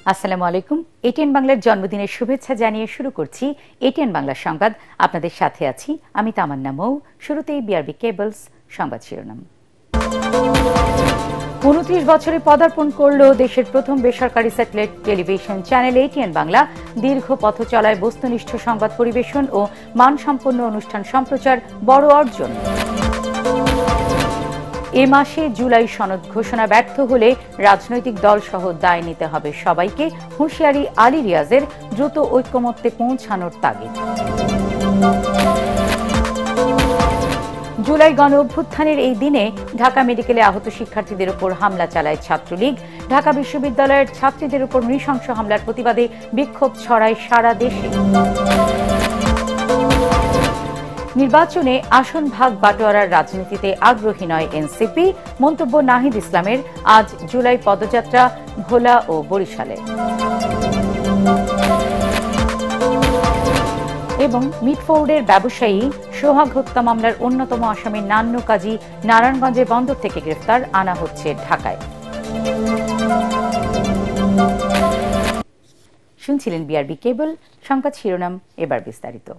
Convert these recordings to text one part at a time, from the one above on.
আসসালামু আলাইকুম। এটিএন বাংলার জন্মদিনের শুভেচ্ছা জানিয়ে শুরু করছি এটিএন বাংলা সংবাদ। আপনাদের সাথে আছি আমি তামান্না মৌ। শুরুতেই বিআরবি কেবলস সংবাদ শিরোনাম। 29 বছরে পদার্পণ করল দেশের প্রথম বেসরকারি satellite television channel ATN Bangla. দীর্ঘ পথ চলায় বস্তুনিষ্ঠ সংবাদ পরিবেশন ও মানসম্পন্ন অনুষ্ঠান সম্প্রচার বড় অর্জন। এ মাসে জুলাই সনদ ঘোষণা ব্যর্থ হলে রাজনৈতিক দল সহ দায় নিতে হবে সবাইকে, হুঁশিয়ারি আলী রিয়াজের। দ্রুত ঐক্যমত্যে পৌঁছানোর তাগিদ। জুলাই গণ অভ্যুত্থানের এই দিনে ঢাকা মেডিকেলে আহত শিক্ষার্থীদের উপর হামলা চালায় ছাত্রলীগ। ঢাকা বিশ্ববিদ্যালয়ের ছাত্রীদের উপর নৃশংস হামলার প্রতিবাদে বিক্ষোভ ছড়ায় সারা দেশে। নির্বাচনে আসন ভাগ বাটোয়ারার রাজনীতিতে আগ্রহী নয় এনসিপি, মন্তব্য নাহিদ ইসলামের। আজ জুলাই পদযাত্রা ভোলা ও বরিশালে। এবং মিটফোর্ডের ব্যবসায়ী সোহাগ হত্যা মামলার অন্যতম আসামি নান্নু কাজী নারায়ণগঞ্জের বন্দর থেকে গ্রেফতার, আনা হচ্ছে ঢাকায়। শুনছিলেন বিআরবি কেবল সংবাদ শিরোনাম, এবার বিস্তারিত।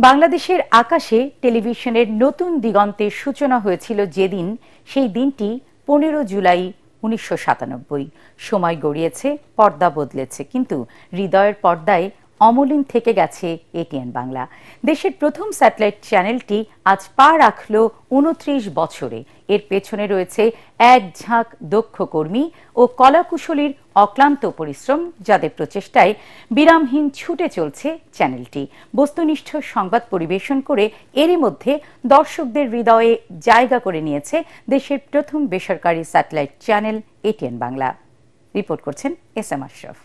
বাংলাদেশের আকাশে টেলিভিশনের নতুন দিগন্তের সূচনা হয়েছিল যেদিন, সেই দিনটি 15 জুলাই 1997। সময় গড়িয়েছে, পর্দা বদলেছে, কিন্তু হৃদয়ের পর্দায় অমলিন থেকে গেছে এটিএন বাংলা। দেশের প্রথম স্যাটেলাইট চ্যানেলটি আজ পা রাখল 29 বছরে। এর পেছনে রয়েছে এক ঝাঁক দক্ষ কর্মী ও কলাকুশলীর অক্লান্ত পরিশ্রম, যাদের প্রচেষ্টায় বিরামহীন ছুটে চলছে চ্যানেলটি। বস্তুনিষ্ঠ সংবাদ পরিবেশন করে এরই মধ্যে দর্শকদের হৃদয়ে জায়গা করে নিয়েছে দেশের প্রথম বেসরকারি satellite channel ATN Bangla. Report করছেন এস.এম. আশরাফ।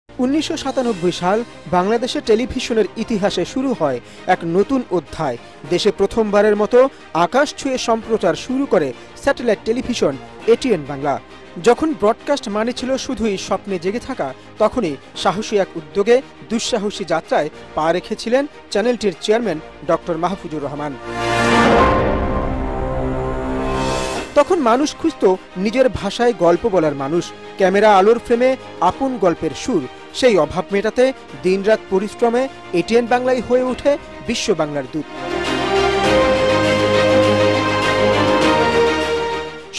1997 সাল বাংলাদেশের টেলিভিশনের ইতিহাসে শুরু হয় এক নতুন অধ্যায়। দেশে প্রথমবারের মতো আকাশ ছুঁয়ে সম্প্রচার শুরু করে স্যাটেলাইট টেলিভিশন এটিএন বাংলা। যখন ব্রডকাস্ট মানে ছিল শুধুই স্বপ্নে জেগে থাকা, তখনই সাহসী এক উদ্যোগে দুঃসাহসী যাত্রায় পা রেখেছিলেন চ্যানেলটির চেয়ারম্যান ডক্টর মাহফুজুর রহমান। তখন মানুষ খুঁজত নিজের ভাষায় গল্প বলার মানুষ, ক্যামেরা আলোর ফ্রেমে আপন গল্পের সুর। সেই অভাব মেটাতে দিনরাত পরিশ্রমে এটিএন বাংলাই হয়ে ওঠে বিশ্ব বাংলার দূত।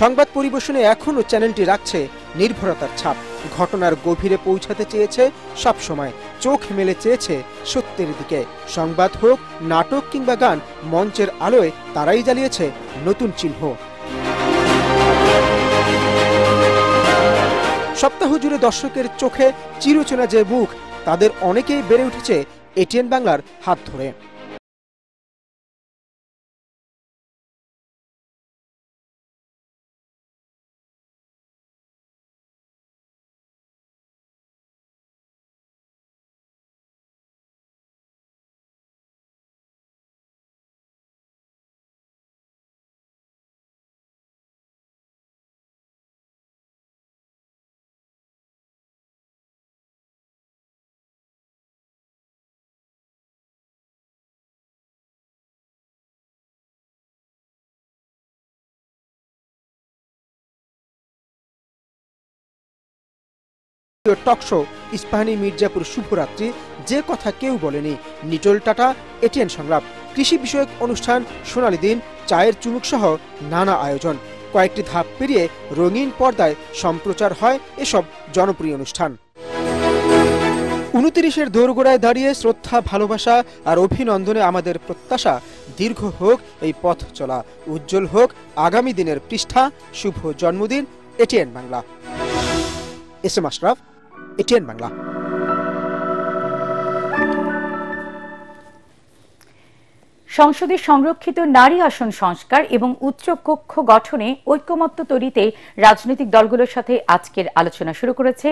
সংবাদ পরিবেশনে এখনও চ্যানেলটি রাখছে নির্ভরতার ছাপ। ঘটনার গভীরে পৌঁছাতে চেয়েছে সবসময়, চোখ মেলে চেয়েছে সত্যের দিকে। সংবাদ হোক, নাটক কিংবা গান, মঞ্চের আলোয় তারাই জ্বালিয়েছে নতুন চিহ্ন। সপ্তাহ জুড়ে দর্শকের চোখে চিরচেনা যে মুখ, তাদের অনেকেই বেড়ে উঠেছে এটিএন বাংলার হাত ধরে। টক শো ইস্পাহানি মির্জাপুর শুভরাত্রি, যে কথা কেউ বলেনি, নিটল টাটা এটিএন সংলাপ, কৃষি বিষয়ক অনুষ্ঠান সোনালী দিন, চায়ের চুমুক সহ নানা আয়োজন। কয়েকটি ধাপ পেরিয়ে রঙিন পর্দায় সম্প্রচার হয় এসব জনপ্রিয় অনুষ্ঠান। 29-এর দোরগোড়ায় দাঁড়িয়ে শ্রদ্ধা, ভালোবাসা আর অভিনন্দনে আমাদের প্রত্যাশা, দীর্ঘ হোক এই পথ চলা, উজ্জ্বল হোক আগামী দিনের পৃষ্ঠা। শুভ জন্মদিন ATN Bangla. SM. Ashraf, ATN Bangla. সংসদে সংরক্ষিত নারী আসন সংস্কার এবং উচ্চ কক্ষ গঠনে ঐক্যমত্য তৈরিতে রাজনৈতিক দলগুলোর সাথে আজকের আলোচনা শুরু করেছে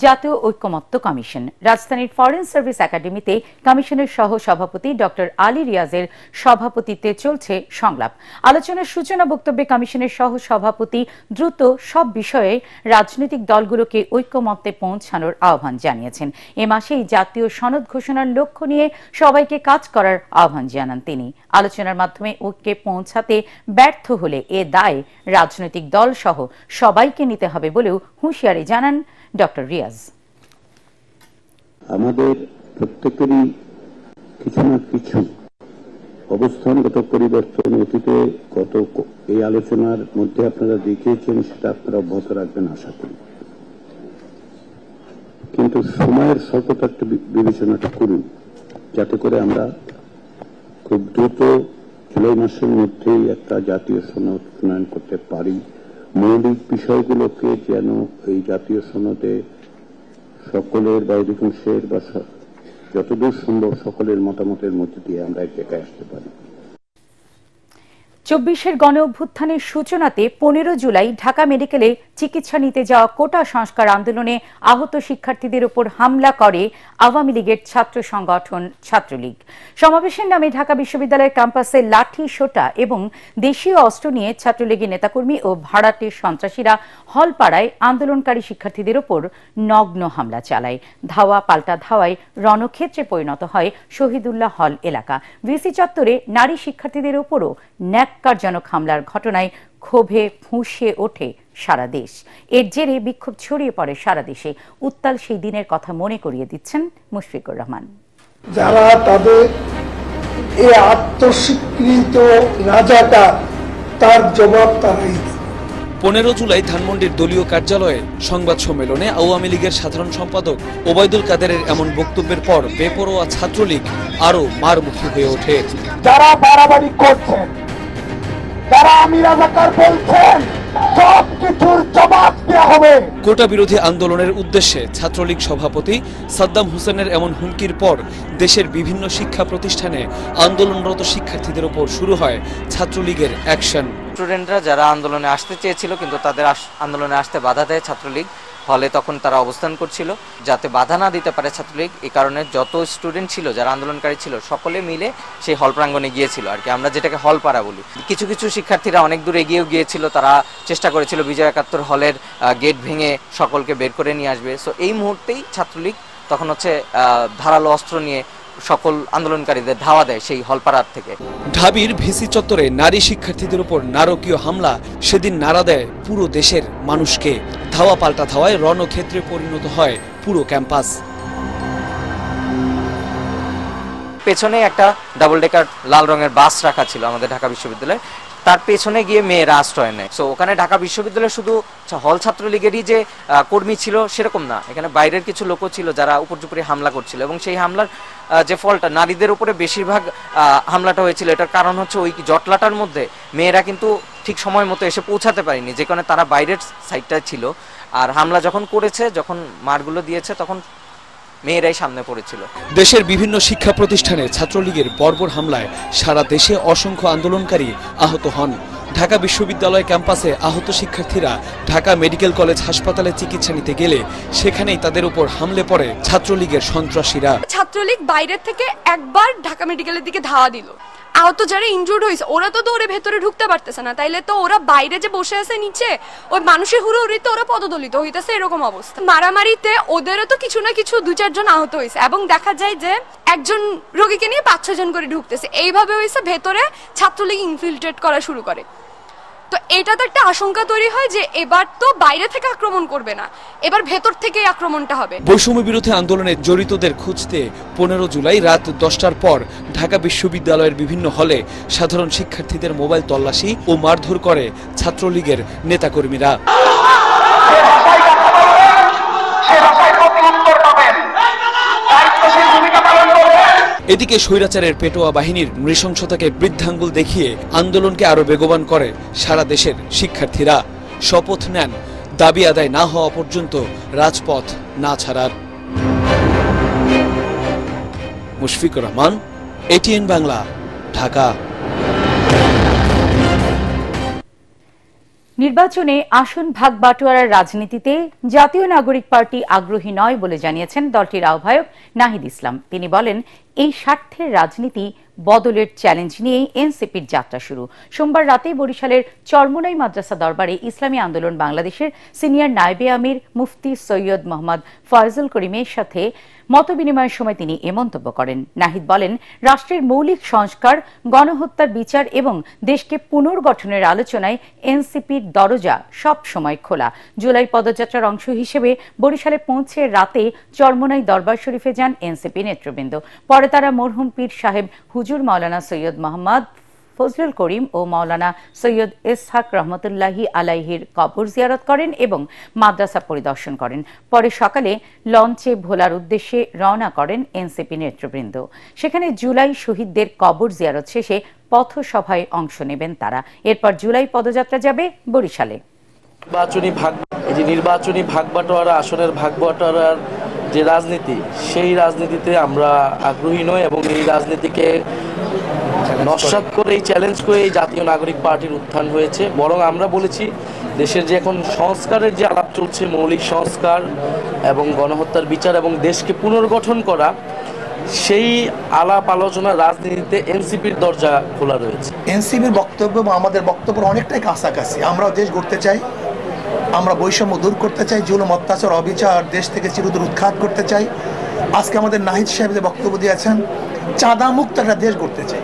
জাতীয় ঐক্যমত্য কমিশন। রাজধানীর ফরেন সার্ভিস একাডেমিতে কমিশনের সহ সভাপতি ডক্টর আলী রিয়াজের সভাপতিত্বে চলছে সংলাপ। আলোচনার সূচনা বক্তব্যে কমিশনের সহ সভাপতি দ্রুত সব বিষয়ে রাজনৈতিক দলগুলোকে ঐক্যমত্যে পৌঁছানোর আহ্বান জানিয়েছেন। এ মাসেই জাতীয় সনদ ঘোষণার লক্ষ্য নিয়ে সবাইকে কাজ করার আহ্বান জানান তিনি। তিনি। আলোচনার মাধ্যমে ঐক্যে পৌঁছাতে ব্যর্থ হলে এ দায় রাজনৈতিক দল সহ সবাইকে নিতে হবে বলেও হুঁশিয়ারি জানান ডক্টর রিয়াজ। আমাদের প্রত্যেকেরই কিছু না কিছু অবস্থানগত পরিবর্তন অতীতে গত এই আলোচনার মধ্যে আপনারা দেখিয়েছেন, সেটা আপনারা অব্যাহত রাখবেন আশা করি। কিন্তু সময়ের স্বল্পতা একটু বিবেচনাটা করুন, যাতে করে আমরা খুব দ্রুত জুলাই মাসের মধ্যেই একটা জাতীয় সনদ প্রণয়ন করতে পারি। মৌলিক বিষয়গুলোকে যেন এই জাতীয় সনদে সকলের বা অধিকাংশের বা যতদূর সম্ভব সকলের মতামতের মধ্যে দিয়ে আমরা এক জায়গায় আসতে পারি। ২৪-এর গণ অভ্যুত্থানের সূচনাতে ১৫ জুলাই ঢাকা মেডিকেলে চিকিৎসা নিতে যাওয়া কোটা সংস্কার আন্দোলনে আহত শিক্ষার্থীদের উপর হামলা করে আওয়ামী লীগের ছাত্র সংগঠন ছাত্রলীগ। সমাবেশের নামে ঢাকা বিশ্ববিদ্যালয়ের ক্যাম্পাসে লাঠি, সোটা এবং দেশীয় অস্ত্র নিয়ে ছাত্রলীগের নেতাকর্মী ও ভাড়াটে সন্ত্রাসীরা হলপাড়ায় আন্দোলনকারী শিক্ষার্থীদের উপর নগ্ন হামলা চালায়। ধাওয়া পাল্টা ধাওয়ায় রণক্ষেত্রে পরিণত হয় শহীদুল্লাহ হল এলাকা। ভিসি চত্বরে নারী শিক্ষার্থীদের উপরও ন্যাক্কারজনক হামলার ঘটনায় ক্ষোভে ফুঁসে ওঠে সারা দেশ। এর জেরে বিক্ষোভ ছড়িয়ে পড়ে সারা দেশে। উত্তাল সেই দিনের কথা মনে করিয়ে দিচ্ছেন মুশফিকুর রহমান। যারা তাদের এই আত্মস্বীকৃত রাজাকার, তার জবাব তারাই। ১৫ জুলাই ধানমন্ডির দলীয় কার্যালয়ে সংবাদ সম্মেলনে আওয়ামী লীগের সাধারণ সম্পাদক ওবায়দুল কাদেরের এমন বক্তব্যের পর বেপরোয়া ছাত্রলীগ আরো মারমুখী হয়ে ওঠে। যারা বাড়াবাড়ি করছেন, যারা আমি রাজাকার বলছেন, সব কিছুর জবাব দেওয়া হবে। কোটা বিরোধী আন্দোলনের উদ্দেশ্যে ছাত্রলীগ সভাপতি সাদ্দাম হোসেনের এমন হুমকির পর দেশের বিভিন্ন শিক্ষা প্রতিষ্ঠানে আন্দোলনরত শিক্ষার্থীদের উপর শুরু হয় ছাত্রলীগের অ্যাকশন। স্টুডেন্টরা যারা আন্দোলনে আসতে চেয়েছিল কিন্তু তাদের আন্দোলনে আসতে বাধা দেয় ছাত্রলীগ। হলে তখন তারা অবস্থান করছিল যাতে বাধা না দিতে পারে ছাত্রলীগ। এই কারণে যত স্টুডেন্ট ছিল, যারা আন্দোলনকারী ছিল, সকলে মিলে সেই হল প্রাঙ্গণে গিয়েছিল আর কি, আমরা যেটাকে হল পাড়া বলি। কিছু কিছু শিক্ষার্থীরা অনেক দূর এগিয়েও গিয়েছিল, তারা চেষ্টা করেছিল বিজয় ৭১ হলের গেট ভেঙে সকলকে বের করে নিয়ে আসবে। সো এই মুহূর্তেই ছাত্রলীগ তখন ধারালো অস্ত্র নিয়ে সকল আন্দোলনকারীদের ধাওয়া দেয় সেই হলপাড়ার থেকে। ঢাবির ভিসি চত্বরে নারী শিক্ষার্থীদের উপর নারকীয় হামলা সেদিন নাড়া দেয় পুরো দেশের মানুষকে। ধাওয়া পাল্টা ধাওয়ায় রণক্ষেত্রে পরিণত হয় পুরো ক্যাম্পাস। পেছনে একটা ডাবল ডেকার লাল রঙের বাস রাখা ছিল আমাদের ঢাকা বিশ্ববিদ্যালয়ে, তার পেছনে গিয়ে মেয়েরা আশ্রয় নেয়। সো ওখানে ঢাকা বিশ্ববিদ্যালয়ে শুধু হল ছাত্রলীগেরই যে কর্মী ছিল সেরকম না, এখানে বাইরের কিছু লোকও ছিল যারা উপর্যুপরি হামলা করছিল। এবং সেই হামলার যে ফলটা, নারীদের উপরে বেশিরভাগ হামলাটা হয়েছিল। এটার কারণ হচ্ছে ওই জটলাটার মধ্যে মেয়েরা কিন্তু ঠিক সময় মতো এসে পৌঁছাতে পারেনি, যে কারণে তারা বাইরের সাইডটায় ছিল। আর হামলা যখন করেছে, যখন মারগুলো দিয়েছে, তখন মেয়েরাই সামনে পড়েছিল। দেশের বিভিন্ন শিক্ষা প্রতিষ্ঠানে ছাত্রলীগের বর্বর হামলায় সারা দেশে অসংখ্য আন্দোলনকারী আহত হন। ঢাকা বিশ্ববিদ্যালয় ক্যাম্পাসে আহত শিক্ষার্থীরা ঢাকা মেডিকেল কলেজ হাসপাতালে চিকিৎসা নিতে গেলে সেখানেই তাদের উপর হামলে পড়ে ছাত্রলীগের সন্ত্রাসীরা। ছাত্রলীগ বাইরের থেকে একবার ঢাকা মেডিকেলের দিকে ধাওয়া দিল। আহত যারা ইনজুর্ড হয়েছে ওরা তো দৌড়ে ভেতরে ঢুকতে পারতেছে না, তাইলে তো ওরা বাইরে যে বসে আছে নিচে, ওই মানুষের হুড়োহুড়িতে ওরা পদদলিত হইতেছে, এরকম অবস্থা। মারামারিতে ওদেরও তো কিছু না কিছু ২-৪ জন আহত হয়েছে এবং দেখা যায় যে একজন রোগীকে নিয়ে ৫-৬ জন করে ঢুকতেছে। এইভাবে হয়েছে ভেতরে ছাত্রলীগ ইনফিল্ট্রেট করা শুরু করে। তো এটা তো একটা আশঙ্কা তৈরি হয় যে এবার তো বাইরে থেকে আক্রমণ করবে না, এবার ভেতর থেকেই আক্রমণটা হবে। বৈষম্য বিরোধী আন্দোলনে জড়িতদের খুঁজতে ১৫ জুলাই রাত ১০টার পর ঢাকা বিশ্ববিদ্যালয়ের বিভিন্ন হলে সাধারণ শিক্ষার্থীদের মোবাইল তল্লাশি ও মারধর করে ছাত্রলীগের নেতাকর্মীরা। এদিকে স্বৈরাচারের পেটোয়া বাহিনীর নৃশংসতাকে বৃদ্ধাঙ্গুল দেখিয়ে আন্দোলনকে আরো বেগবান করে সারা দেশের শিক্ষার্থীরা। শপথ নেন দাবি আদায় না হওয়া পর্যন্ত রাজপথ না ছাড়ার। মুশফিকুর রহমান, এটিএন বাংলা, ঢাকা। নির্বাচনে আসন ভাগ বাটোয়ারার রাজনীতিতে জাতীয় নাগরিক পার্টি আগ্রহী নয় বলে জানিয়েছেন দলটির আহ্বায়ক নাহিদ ইসলাম। তিনি বলেন, এই স্বার্থের রাজনীতি বদলের চ্যালেঞ্জ নিয়েই এনসিপির যাত্রা শুরু। সোমবার রাতে বরিশালের চরমোনাই মাদ্রাসা দরবারে ইসলামী আন্দোলন বাংলাদেশের সিনিয়র নায়েবে আমির মুফতি সৈয়দ মোহাম্মদ ফয়জুল করিমের সাথে মতবিনিময়ের সময় তিনি এ মন্তব্য করেন। নাহিদ বলেন, রাষ্ট্রের মৌলিক সংস্কার, গণহত্যার বিচার এবং দেশকে পুনর্গঠনের আলোচনায় এনসিপির দরজা সব সময় খোলা। জুলাই পদযাত্রার অংশ হিসেবে বরিশালে পৌঁছে রাতে চরমোনাই দরবার শরীফে যান এনসিপি নেতৃবৃন্দ। পরে তারা মরহুম পীর সাহেব হুজুর মাওলানা সৈয়দ মোহাম্মদ ফজলুল করিম ও মাওলানা সৈয়দ ইসহাক রহমতুল্লাহি আলাইহির কবর জিয়ারত করেন এবং মাদ্রাসা পরিদর্শন করেন। পরে সকালে লঞ্চে ভোলার উদ্দেশ্যে রওনা করেন এনসিপি নেতৃবৃন্দ। সেখানে জুলাই শহীদদের কবর জিয়ারত শেষে পথসভায় অংশ নেবেন তারা। এরপর জুলাই পদযাত্রা যাবে বরিশালে। নির্বাচনী ভাগবাটোয়ারা, আসনের ভাগবাটোয়ারার যে রাজনীতি, সেই রাজনীতিতে আমরা আগ্রহী নই এবং এই রাজনীতিকে নস্যাৎ করে, চ্যালেঞ্জ করে এই জাতীয় নাগরিক পার্টির উত্থান হয়েছে। বরং আমরা বলেছি, দেশের যে এখন সংস্কারের যে আলাপ চলছে, মৌলিক সংস্কার এবং গণহত্যার বিচার এবং দেশকে পুনর্গঠন করা, সেই আলাপ আলোচনা রাজনীতিতে এনসিপির দরজা খোলা রয়েছে। এনসিপির বক্তব্য এবং আমাদের বক্তব্য অনেকটাই কাছাকাছি। আমরাও দেশ গড়তে চাই, আমরা বৈষম্য দূর করতে চাই, জুলুম, অত্যাচার, অবিচার দেশ থেকে চিরতরে উৎখাত করতে চাই। আজকে আমাদের নাহিদ সাহেব যে বক্তব্য দিয়েছেন, চাঁদা মুক্ত একটা দেশ গড়তে চাই।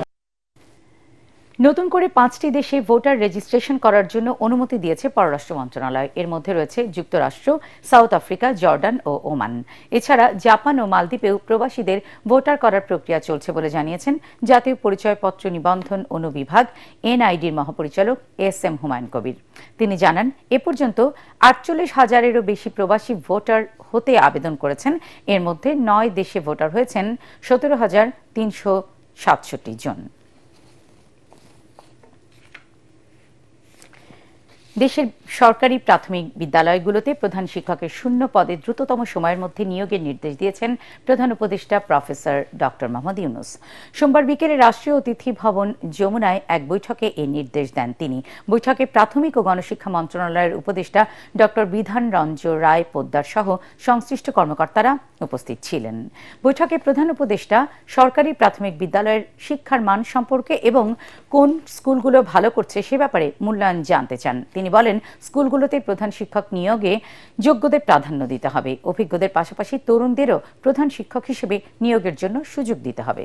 নতুন করে 5টি দেশে ভোটার রেজিস্ট্রেশন করার জন্য অনুমতি দিয়েছে পররাষ্ট্র মন্ত্রণালয়। এর মধ্যে রয়েছে যুক্তরাষ্ট্র, সাউথ আফ্রিকা, জর্ডান ও ওমান। এছাড়া জাপান ও মালদ্বীপেও প্রবাসীদের ভোটার করার প্রক্রিয়া চলছে বলে জানিয়েছেন জাতীয় পরিচয়পত্র নিবন্ধন অনুবিভাগ এনআইডির মহাপরিচালক এস.এম. হুমায়ুন কবির। তিনি জানান, এ পর্যন্ত 48,000-এরও বেশি প্রবাসী ভোটার হতে আবেদন করেছেন। এর মধ্যে 9 দেশে ভোটার হয়েছেন 17,367 জন। দেশের সরকারি প্রাথমিক বিদ্যালয়গুলোতে প্রধান শিক্ষকের শূন্য পদে দ্রুততম সময়ের মধ্যে নিয়োগের নির্দেশ দিয়েছেন প্রধান উপদেষ্টা প্রফেসর ডক্টর মোহাম্মদ ইউনূস। সোমবার বিকেলে রাষ্ট্রীয় অতিথি ভবন যমুনায় এক বৈঠকে এই নির্দেশ দেন তিনি। বৈঠকে প্রাথমিক ও গণশিক্ষা মন্ত্রণালয়ের উপদেষ্টা ডক্টর বিধান রঞ্জন রায় পোদ্দার সহ সংশ্লিষ্ট কর্মকর্তারা উপস্থিত ছিলেন। বৈঠকে প্রধান উপদেষ্টা সরকারি প্রাথমিক বিদ্যালয়ের শিক্ষার মান সম্পর্কে এবং কোন স্কুলগুলো ভালো করছে সে ব্যাপারে মূল্যায়ন জানতে চান। তিনি বলেন, স্কুলগুলোতে প্রধান শিক্ষক নিয়োগে যোগ্যদের প্রাধান্য দিতে হবে। অভিজ্ঞদের পাশাপাশি তরুণদেরও প্রধান শিক্ষক হিসেবে নিয়োগের জন্য সুযোগ দিতে হবে।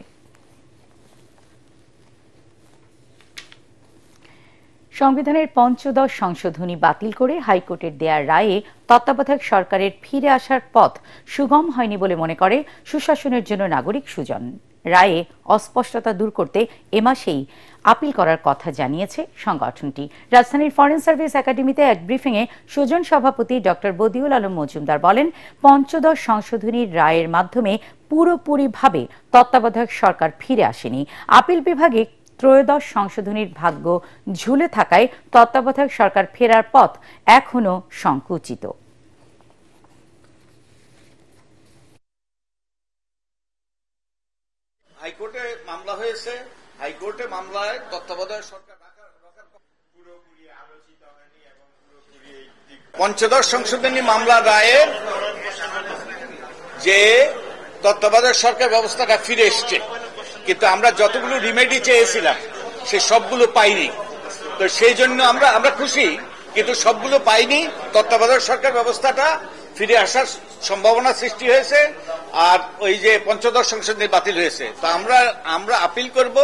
সংবিধানের ৫দশ সংশোধনী বাতিল করে হাইকোর্টের দেয়া রায়ে তত্ত্বাবধায়ক সরকারের ফিরে আসার পথ সুগম হয়নি বলে মনে করে সুশাসনের জন্য নাগরিক সুজন। রায়ে অস্পষ্টতা দূর করতে এ মাসেই আপিল করার কথা জানিয়েছে সংগঠনটি। রাজধানীর ফরেন সার্ভিস একাডেমিতে এক ব্রিফিংয়ে সুজন সভাপতি ডক্টর বদিউল আলম মজুমদার বলেন, পঞ্চদশ সংশোধনীর রায়ের মাধ্যমে পুরোপুরিভাবে তত্ত্বাবধায়ক সরকার ফিরে আসেনি। আপিল বিভাগে ত্রয়োদশ সংশোধনীর ভাগ্য ঝুলে থাকায় তত্ত্বাবধায়ক সরকার ফেরার পথ এখনো সংকুচিত। হাইকোর্টে মামলা হয়েছে, হাইকোর্টে মামলায় তত্ত্বাবধায়ক সরকার পঞ্চদশ সংশোধনী মামলা রায়ের যে তত্ত্বাবধায়ক সরকার ব্যবস্থাটা ফিরে এসছে, কিন্তু আমরা যতগুলো রিমেডি চেয়েছিলাম সে সবগুলো পাইনি। তো সেই জন্য আমরা খুশি, কিন্তু সবগুলো পাইনি। তত্ত্বাবধায়ক সরকার ব্যবস্থাটা ফিরে আসার সম্ভাবনা সৃষ্টি হয়েছে, আর ওই যে পঞ্চদশ সংশোধনী বাতিল হয়েছে। তো আমরা আপিল করব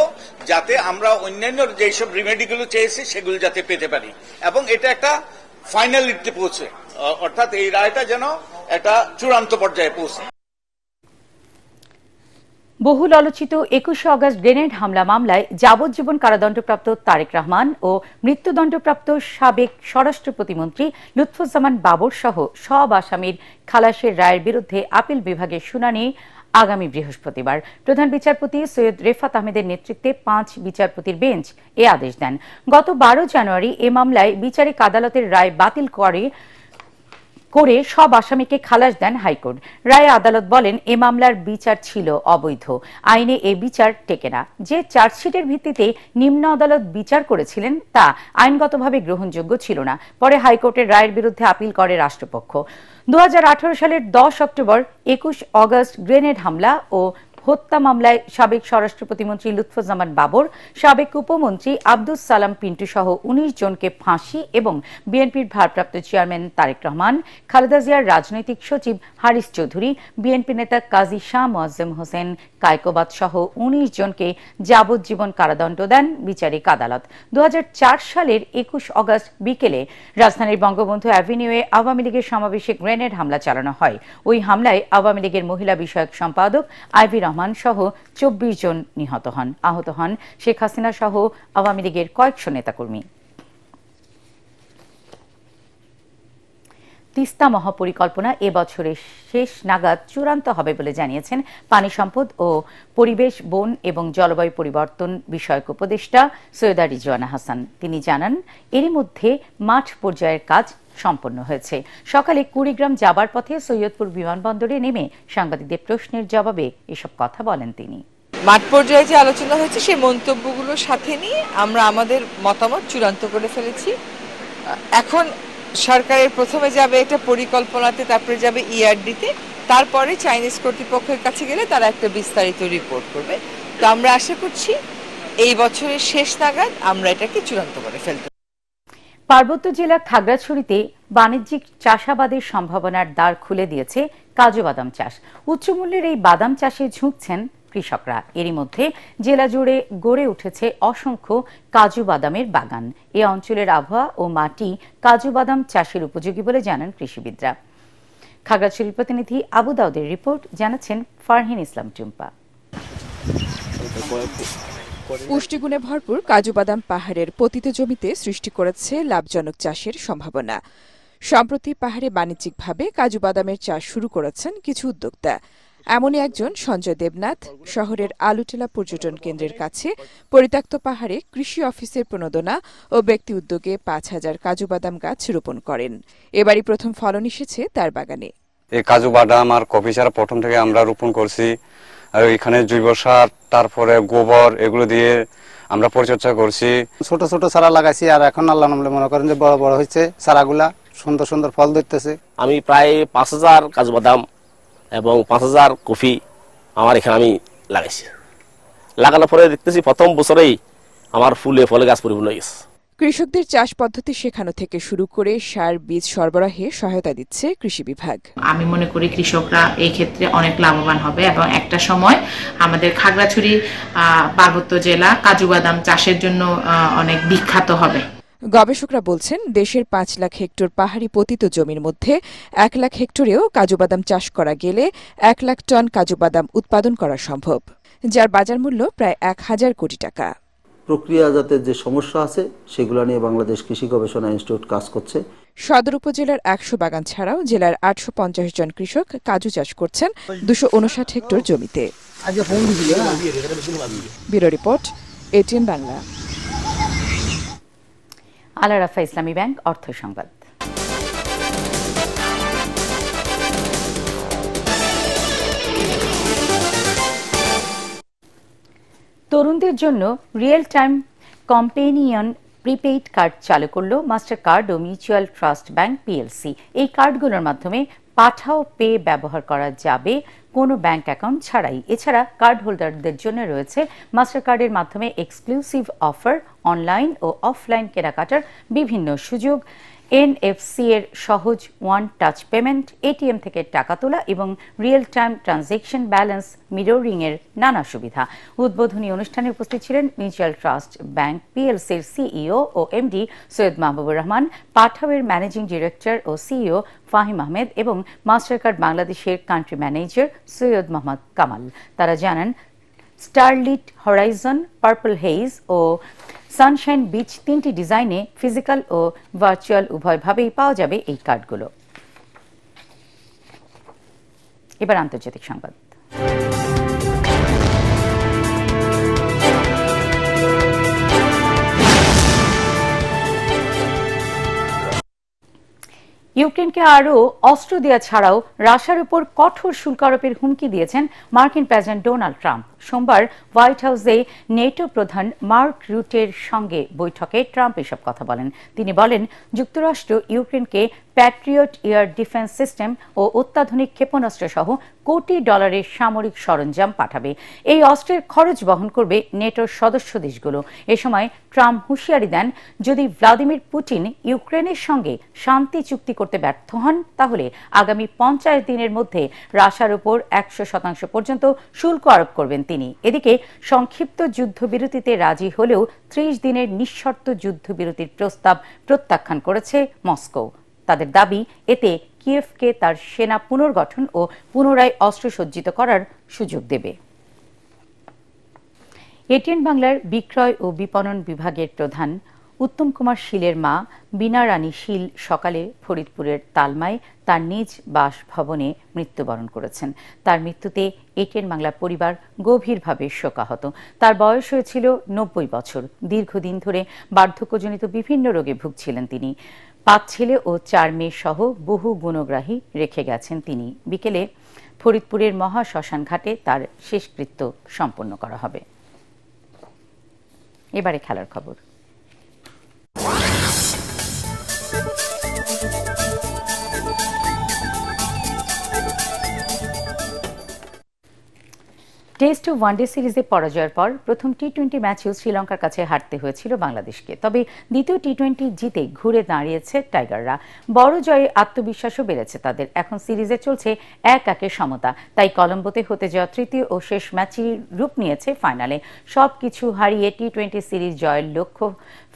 যাতে আমরা অন্যান্য যেসব রিমেডিগুলো চেয়েছি সেগুলো যাতে পেতে পারি এবং এটা একটা ফাইনালিটিতে পৌঁছে, অর্থাৎ এই রায়টা যেন একটা চূড়ান্ত পর্যায়ে পৌঁছে। বহুল আলোচিত 21শে আগস্ট গ্রেনেড হামলা মামলায় যাবজ্জীবন কারাদণ্ডপ্রাপ্ত তারেক রহমান ও মৃত্যুদণ্ডপ্রাপ্ত সাবেক স্বরাষ্ট্র প্রতিমন্ত্রী লুৎফুজ্জামান বাবর সহ সব আসামির খালাসের রায়ের বিরুদ্ধে আপিল বিভাগের শুনানি আগামী বৃহস্পতিবার। প্রধান বিচারপতি সৈয়দ রেফাত আহমেদের নেতৃত্বে 5 বিচারপতির বেঞ্চ এ আদেশ দেন। গত 12 জানুয়ারি এ মামলায় বিচারিক আদালতের রায় বাতিল করে সব আসামিকে খালাস দেন হাইকোর্ট। রায়ে আদালত বলেন, এ মামলার বিচার ছিল অবৈধ, আইনে এ বিচার টেকে না। যে চার্জশিটের ভিত্তিতে নিম্ন আদালত বিচার করেছিলেন তা আইনগতভাবে গ্রহণযোগ্য ছিল না। পরে হাইকোর্টের রায়ের বিরুদ্ধে আপিল করে রাষ্ট্রপক্ষ। 2018 সালের 10 অক্টোবর 21 আগস্ট গ্রেনেড হামলা ও হত্যা মামলায় সাবেক স্বরাষ্ট্র প্রতিমন্ত্রী লুৎফুজ্জামান বাবর, সাবেক উপমন্ত্রী আব্দুস সালাম পিন্টু সহ ১৯ জনকে ফাঁসি এবং বিএনপির ভারপ্রাপ্ত চেয়ারম্যান তারেক রহমান, খালেদা জিয়ার রাজনৈতিক সচিব হারিস চৌধুরী, বিএনপি নেতা কাজী শাহ মোয়াজ্জেম হোসেন কায়কোবাদ সহ ১৯ জনকে যাবজ্জীবন কারাদণ্ড দেন বিচারিক আদালত। ২০০৪ সালের ২১ অগস্ট বিকেলে রাজধানীর বঙ্গবন্ধু অ্যাভিনিউয়ে আওয়ামী লীগের সমাবেশে গ্রেনেড হামলা চালানো হয়। ওই হামলায় আওয়ামী লীগের মহিলা বিষয়ক সম্পাদক আইভি রহমান সহ ২৪ জন নিহত হন। আহত হন শেখ হাসিনা সহ আওয়ামী লীগের কয়েকশো নেতাকর্মী। তিস্তা মহাপরিকল্পনা এবছরের শেষ নাগাদ চূড়ান্ত হবে বলে জানিয়েছেন পানি সম্পদ ও পরিবেশ, বন এবং জলবায়ু পরিবর্তন বিষয়ক উপদেষ্টা সৈয়দা রিজওয়ানা হাসান। তিনি জানান, এরই মধ্যে মাঠ পর্যায়ের কাজ সম্পন্ন হয়েছে। সকালে কুড়িগ্রাম যাবার পথে সৈয়দপুর বিমানবন্দরে নেমে সাংবাদিকদের প্রশ্নের জবাবে এসব কথা বলেন তিনি। মাঠ পর্যায়ে যে আলোচনা হয়েছে সেই মন্তব্যগুলোর সাথে নিয়ে আমরা আমাদের মতামত চূড়ান্ত করে ফেলেছি। এখন সরকারের প্রথমে যাবে একটা পরিকল্পনাতে, তারপরে যাবে ইআরডিতে, তারপরে চাইনিজ কর্তৃপক্ষের কাছে গেলে তারা একটা বিস্তারিত রিপোর্ট করবে। তো আমরা আশা করছি এই বছরের শেষ নাগাদ আমরা এটাকে চূড়ান্ত করে ফেলতে। পার্বত্য জেলা খাগড়াছড়িতে বাণিজ্যিক চাষাবাদের সম্ভাবনার দ্বার খুলে দিয়েছে কাজু বাদাম চাষ। উচ্চমূল্যের এই বাদাম চাষে ঝুঁকছেন কৃষকরা। এরই মধ্যে জেলা জুড়ে গড়ে উঠেছে অসংখ্য কাজু বাদামের বাগান। এ অঞ্চলের আবহাওয়া ও মাটি কাজু বাদাম চাষের উপযোগী বলে জানান কৃষিবিদরা। খাগড়াছড়ির প্রতিনিধি আবু দাউদের রিপোর্ট, জানাচ্ছেন ফারহিন ইসলাম টুম্পা। পুষ্টিগুণে ভরপুর কাজু বাদাম পাহাড়ের পতিত জমিতে সৃষ্টি করেছে লাভজনক চাষের সম্ভাবনা। সম্প্রতি পাহাড়ে বাণিজ্যিকভাবে কাজু বাদামের চাষ শুরু করেছেন কিছু উদ্যোক্তা। এমনই একজন সঞ্জয় দেবনাথ শহরের আলুটেলা পর্যটন কেন্দ্রের কাছে পরিত্যক্ত পাহাড়ে কৃষি অফিসের প্রণোদনা ও ব্যক্তি উদ্যোগে ৫,০০০ কাজু বাদাম গাছ রোপণ করেন। এবারই প্রথম ফলন এসেছে তার বাগানে। এই কাজু বাদাম আর কফি চারা প্রথম থেকে আমরা রোপণ করছি। আর এখানে জৈব সার, তারপরে গোবর, এগুলো দিয়ে আমরা পরিচর্যা করছি। ছোট ছোট চারা লাগাইছি, আর এখন আল্লাহ নামলে মনে করেন যে বড় বড় হয়েছে চারাগুলা, সুন্দর সুন্দর ফল ধরতেছে। আমি প্রায় ৫,০০০ কাজু বাদাম এবং ৫,০০০ কফি আমার এখানে আমি লাগাইছি। লাগানোর পরে দেখতেছি প্রথম বছরেই আমার ফুলে ফলে গাছ পরিপূর্ণ হয়ে গেছে। কৃষকদের চাষ পদ্ধতি শেখানো থেকে শুরু করে সার, বীজ সরবরাহে সহায়তা দিচ্ছে কৃষি বিভাগ। আমি মনে করি কৃষকরা এই ক্ষেত্রে অনেক লাভবান হবে এবং একটা সময় আমাদের খাগড়াছড়ি পার্বত্য জেলা কাজু বাদাম চাষের জন্য অনেক বিখ্যাত হবে। গবেষকরা বলছেন, দেশের ৫ লাখ হেক্টর পাহাড়ি পতিত জমির মধ্যে ১ লাখ হেক্টরেও কাজু বাদাম চাষ করা গেলে ১ লাখ টন কাজু বাদাম উৎপাদন করা সম্ভব, যার বাজার মূল্য প্রায় ১,০০০ কোটি টাকা। প্রক্রিয়াজাতের যে সমস্যা আছে সেগুলো নিয়ে বাংলাদেশ কৃষি গবেষণা ইনস্টিটিউট কাজ করছে। সদর উপজেলার ১০০ বাগান ছাড়াও জেলার ৮৫০ জন কৃষক কাজু চাষ করছেন ২৫৯ হেক্টর জমিতে। Bureau report, ATN Bangla. Al Rafah Islami bank অর্থ সংবাদ। তরুণদের জন্য real time companion prepaid card চালু করল মাস্টার কার্ড ও মিউচুয়াল ট্রাস্ট ব্যাংক পিএলসি। এই কার্ডগুলোর মাধ্যমে পাঠাও পে ব্যবহার করা যাবে কোনো ব্যাংক অ্যাকাউন্ট ছাড়াই। এছাড়া কার্ড হোল্ডারদের জন্য রয়েছে মাস্টার কার্ডের মাধ্যমে এক্সক্লুসিভ অফার, অনলাইন ও অফলাইন কেনাকাটার বিভিন্ন সুযোগ, এনএফসি এর সহজ ওয়ান টাচ পেমেন্ট, এটিএম থেকে টাকা তোলা এবং real time transaction balance mirroring এর নানা সুবিধা। উদ্বোধনী অনুষ্ঠানে উপস্থিত ছিলেন মিউচুয়াল ট্রাস্ট ব্যাংক পিএলসির সিইও ও এমডি সৈয়দ মাহবুবুর রহমান, পাঠাওয়ের ম্যানেজিং ডিরেক্টর ও সিইও ফাহিম আহমেদ এবং মাস্টার কার্ড বাংলাদেশের কান্ট্রি ম্যানেজার সৈয়দ মোহাম্মদ কামাল। তারা জানান, স্টারলিট হরাইজন, পার্পল হেইজ ও সানশাইন বিচ ৩টি ডিজাইনে ফিজিক্যাল ও ভার্চুয়াল উভয়ভাবেই পাওয়া যাবে এই কার্ডগুলো। এবার আন্তর্জাতিক সংবাদ। ইউক্রেনকে আরও অস্ত্র দেওয়া ছাড়াও রাশিয়ার উপর কঠোর শুল্ক আরোপের হুমকি দিয়েছেন মার্কিন প্রেসিডেন্ট ডোনাল্ড ট্রাম্প। সোমবার হোয়াইট হাউসে নেটো প্রধান মার্ক রুটের সঙ্গে বৈঠকে ট্রাম্প এসব কথা বলেন। তিনি বলেন, যুক্তরাষ্ট্র ইউক্রেনকে প্যাট্রিয়ট এয়ার ডিফেন্স সিস্টেম ও অত্যাধুনিক ক্ষেপণাস্ত্র সহ কোটি ডলারের সামরিক সরঞ্জাম পাঠাবে। এই অস্ত্রের খরচ বহন করবে নেটোর সদস্য দেশগুলো। এ সময় ট্রাম্প হুঁশিয়ারি দেন, যদি ভ্লাদিমির পুতিন ইউক্রেনের সঙ্গে শান্তি চুক্তি করতে ব্যর্থ হন তাহলে আগামী 50 দিনের মধ্যে রাশিয়ার উপর 100% পর্যন্ত শুল্ক আরোপ করবেন তিনি। এদিকে সংক্ষিপ্ত যুদ্ধবিরতিতে রাজি হলেও 30 দিনের নিঃশর্ত যুদ্ধবিরতির প্রস্তাব প্রত্যাখ্যান করেছে মস্কো। তাদের দাবি, এতে কিয়েভকে তার সেনা পুনর্গঠন ও পুনরায় অস্ত্রসজ্জিত করার সুযোগ দেবে। এটিএন বাংলার বিক্রয় ও বিপণন বিভাগের প্রধান উত্তম কুমার শীলের মা বীণা রানী শীল সকালে ফরিদপুরের তালমায় তার নিজ বাসভবনে মৃত্যুবরণ করেছেন। তার মৃত্যুতে এটিএন বাংলা পরিবার গভীরভাবে শোকাহত। তার বয়স হয়েছিল 90 বছর। দীর্ঘদিন ধরে বার্ধক্যজনিত বিভিন্ন রোগে ভুগছিলেন তিনি। 5 ছেলে ও 4 মেয়ে সহ বহু গুণগ্রাহী রেখে গেছেন তিনি। বিকেলে ফরিদপুরের মহাশ্মশান ঘাটে তার শেষকৃত্য সম্পন্ন করা হবে। এবারে খেলার খবর। টেস্ট ও ওয়ানডে সিরিজে পরাজয়ের পর প্রথম টি-20 ম্যাচেও শ্রীলঙ্কার কাছে হারতে হয়েছিল বাংলাদেশকে। তবে দ্বিতীয় টি-20 জিতে ঘুরে দাঁড়িয়েছে টাইগাররা। বড় জয়ে আত্মবিশ্বাসও বেড়েছে তাদের। এখন সিরিজে চলছে 1-1 সমতা। তাই কলম্বোতে হতে যাওয়া তৃতীয় ও শেষ ম্যাচই রূপ নিয়েছে ফাইনালে। সবকিছু হারিয়ে টি-20 সিরিজ জয়ের লক্ষ্য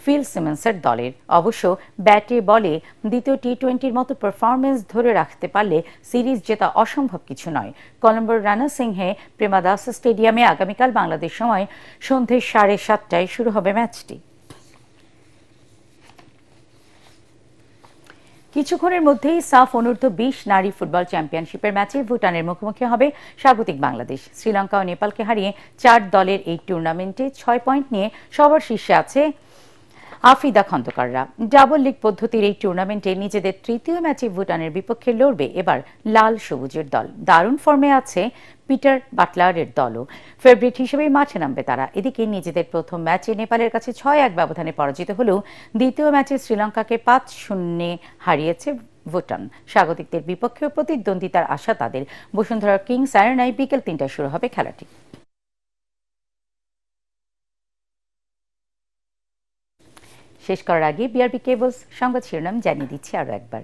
ফিল সিমন্সের দলের। অবশ্য ব্যাটে বলে দ্বিতীয় টি-20-র মতো পারফরমেন্স ধরে রাখতে পারলে সিরিজ জেতা অসম্ভব কিছু নয়। কলম্বোর রানা সিংহে প্রেমাদাস স্টেডিয়ামে আগামীকাল বাংলাদেশ সময় সন্ধ্যে 7:30টায় শুরু হবে ম্যাচটি। কিছুক্ষণের মধ্যেই সাফ অনূর্ধ্ব 20 নারী ফুটবল চ্যাম্পিয়নশিপের ম্যাচে ভুটানের মুখোমুখি হবে স্বাগতিক বাংলাদেশ। শ্রীলঙ্কা ও নেপালকে হারিয়ে 4 দলের এই টুর্নামেন্টে 6 পয়েন্ট নিয়ে সবার শীর্ষে আছে আফ্রিদা খন্দকাররা। ডাবল লিগ পদ্ধতির এই টুর্নামেন্টে নিজেদের তৃতীয় ম্যাচে ভুটানের বিপক্ষে লড়বে এবার লাল সবুজের দল। দারুণ ফর্মে আছে পিটার বাটলারের দলও। ফেভারিট হিসেবেই মাঠে নামবে তারা। এদিকে নিজেদের প্রথম ম্যাচে নেপালের কাছে 6-1 ব্যবধানে পরাজিত হলেও দ্বিতীয় ম্যাচে শ্রীলঙ্কাকে 5-0 হারিয়েছে ভুটান। স্বাগতিকদের বিপক্ষেও প্রতিদ্বন্দ্বিতার আশা তাদের। বসুন্ধরা কিংস অ্যারেনায় বিকেল 3টায় শুরু হবে খেলাটি। শেষ করার আগে বিআরবি কেবলস সংবাদ শিরোনাম জানিয়ে দিচ্ছি আরো একবার।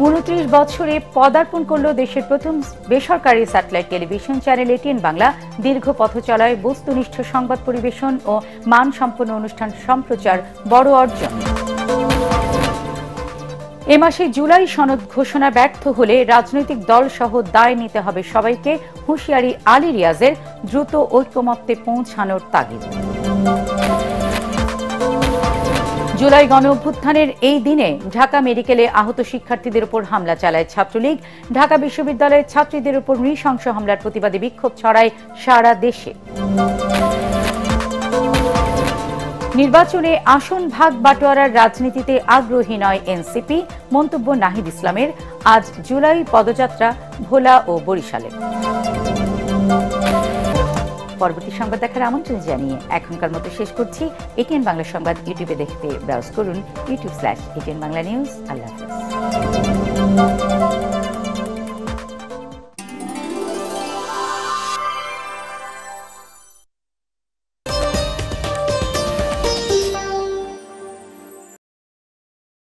29 বছরে পদার্পণ করল দেশের প্রথম বেসরকারি satellite television channel ATN Bangla. দীর্ঘ পথ চলায় বস্তুনিষ্ঠ সংবাদ পরিবেশন ও মানসম্পন্ন অনুষ্ঠান সম্প্রচার বড় অর্জন। এ মাসে জুলাই সনদ ঘোষণা ব্যর্থ হলে রাজনৈতিক দল সহ দায় নিতে হবে সবাইকে, হুঁশিয়ারি আলী রিয়াজের। দ্রুত ঐকমত্যে পৌঁছানোর তাগিদ। জুলাই গণ অভ্যুত্থানের এই দিনে ঢাকা মেডিকেলে আহত শিক্ষার্থীদের উপর হামলা চালায় ছাত্রলীগ। ঢাকা বিশ্ববিদ্যালয়ের ছাত্রীদের উপর নৃশংস হামলার প্রতিবাদে বিক্ষোভ ছড়ায় সারা দেশে। নির্বাচনে আসন ভাগ বাটোয়ারার রাজনীতিতে আগ্রহী নয় এনসিপি, মন্তব্য নাহিদ ইসলামের। আজ জুলাই পদযাত্রা ভোলা ও বরিশালে। পরবর্তী সংবাদ দেখার আমন্ত্রণ জানিয়ে এখনকার মতো শেষ করছি। এটিএন বাংলা সংবাদ ইউটিউবে দেখতে ব্রাউজ করুন youtube/ATN Bangla News। আল্লাহ হাফেজ।